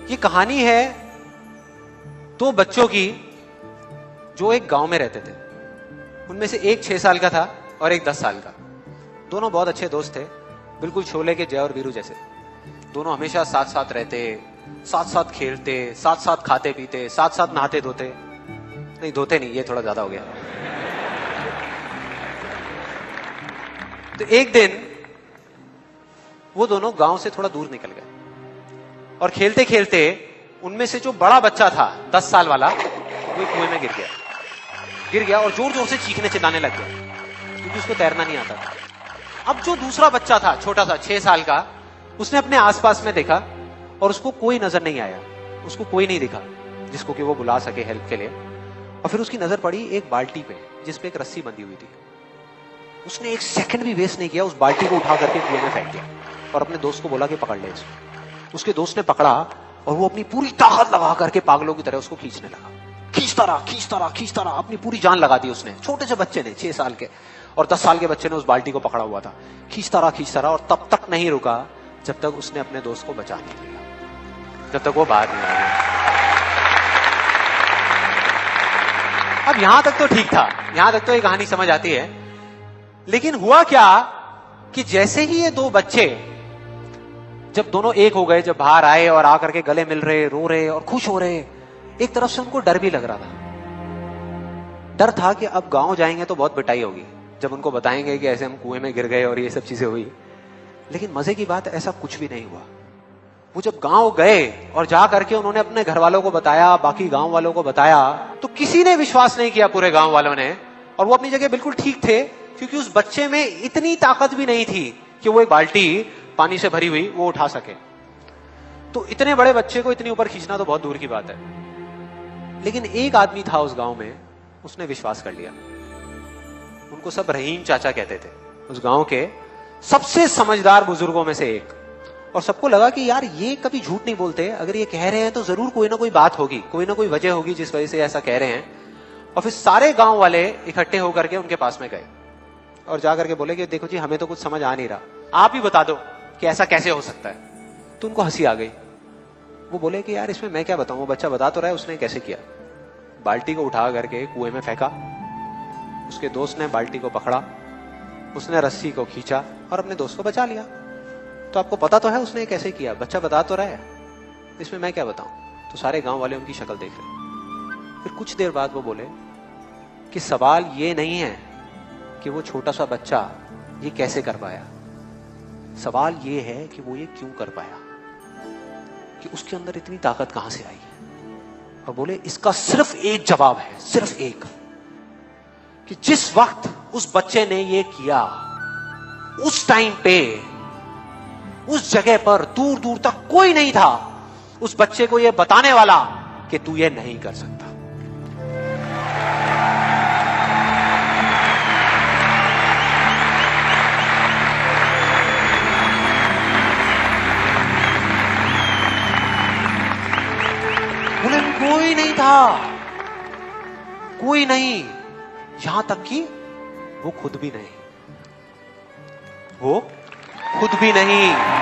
ये कहानी है दो बच्चों की जो एक गांव में रहते थे। उनमें से एक 6 साल का था और एक 10 साल का। दोनों बहुत अच्छे दोस्त थे, बिल्कुल शोले के जय और वीरू जैसे। दोनों हमेशा साथ साथ रहते, साथ साथ खेलते, साथ साथ खाते पीते, साथ साथ नहाते धोते। नहीं धोते नहीं, ये थोड़ा ज्यादा हो गया। तो एक दिन वो दोनों गांव से थोड़ा दूर निकल गए और खेलते खेलते उनमें से जो बड़ा बच्चा था 10 साल वाला, वो कुएं में गिर गया और जोर जोर से चीखने चिल्लाने लग गया क्योंकि उसको तैरना नहीं आता था। अब जो दूसरा बच्चा था छोटा सा 6 साल का, उसने अपने आसपास में देखा और उसको कोई नजर नहीं आया, उसको कोई नहीं दिखा जिसको कि वो बुला सके हेल्प के लिए। और फिर उसकी नजर पड़ी एक बाल्टी पे जिसपे एक रस्सी बंधी हुई थी। उसने एक सेकंड भी वेस्ट नहीं किया, उस बाल्टी को उठा करके कुएं में फेंक दिया और अपने दोस्त को बोला कि पकड़ ले इसको। उसके दोस्त ने पकड़ा और वो अपनी पूरी ताकत लगा करके पागलों की तरह उसको खींचने लगा। खींचता रहा, अपनी पूरी जान लगा दी उसने। छोटे से बच्चे ने, 6 साल के और 10 साल के बच्चे ने उस बाल्टी को पकड़ा हुआ था। खींचता रहा और तब तक नहीं रुका जब तक उसने अपने दोस्त को बचा नहीं लिया, जब तक वो बाहर नहीं आया। अब यहां तक तो ठीक था, यहां तक तो ये कहानी समझ आती है। लेकिन हुआ क्या कि जैसे ही ये दो बच्चे जब दोनों एक हो गए, जब बाहर आए और आकर के गले मिल रहे, रो रहे और खुश हो रहे, एक तरफ से उनको डर भी लग रहा था। डर था कि अब गांव जाएंगे तो बहुत पिटाई होगी जब उनको बताएंगे कि ऐसे हम कुएं में गिर गए और ये सब चीजें हुई। लेकिन मजे की बात, ऐसा कुछ भी नहीं हुआ। वो जब गांव गए और जा करके उन्होंने अपने घर वालों को बताया, बाकी गांव वालों को बताया, तो किसी ने विश्वास नहीं किया, पूरे गांव वालों ने। और वो अपनी जगह बिल्कुल ठीक थे क्योंकि उस बच्चे में इतनी ताकत भी नहीं थी कि वो एक बाल्टी पानी से भरी हुई वो उठा सके। तो इतने बड़े बच्चे को इतनी ऊपर खींचना तो बहुत दूर की बात है। लेकिन एक आदमी था उस गांव में, उसने विश्वास कर लिया। उनको सब रहीम चाचा कहते थे, उस गांव के सबसे समझदार बुजुर्गों में से एक। और सबको लगा कि यार ये कभी झूठ नहीं बोलते, अगर ये कह रहे हैं तो जरूर कोई ना कोई बात होगी, कोई ना कोई वजह होगी जिस वजह से ऐसा कह रहे हैं। और फिर सारे गांव वाले इकट्ठे होकर के उनके पास में गए और जाकर के बोले कि देखो जी, हमें तो कुछ समझ आ नहीं रहा, आप ही बता दो कि ऐसा कैसे हो सकता है। तो उनको हंसी आ गई। वो बोले कि यार इसमें मैं क्या बताऊं, वो बच्चा बता तो रहा है उसने कैसे किया। बाल्टी को उठा करके कुएं में फेंका, उसके दोस्त ने बाल्टी को पकड़ा, उसने रस्सी को खींचा और अपने दोस्त को बचा लिया। तो आपको पता तो है उसने कैसे किया, बच्चा बता तो रहा है, इसमें मैं क्या बताऊं। तो सारे गांव वाले उनकी शक्ल देख रहे। फिर कुछ देर बाद वो बोले कि सवाल ये नहीं है कि वो छोटा सा बच्चा ये कैसे कर पाया, सवाल ये है कि वो ये क्यों कर पाया, कि उसके अंदर इतनी ताकत कहां से आई। और बोले इसका सिर्फ एक जवाब है, सिर्फ एक, कि जिस वक्त उस बच्चे ने ये किया, उस टाइम पे उस जगह पर दूर दूर तक कोई नहीं था उस बच्चे को ये बताने वाला कि तू ये नहीं कर सकता। बोले कोई नहीं था, कोई नहीं, यहां तक कि वो खुद भी नहीं, वो खुद भी नहीं।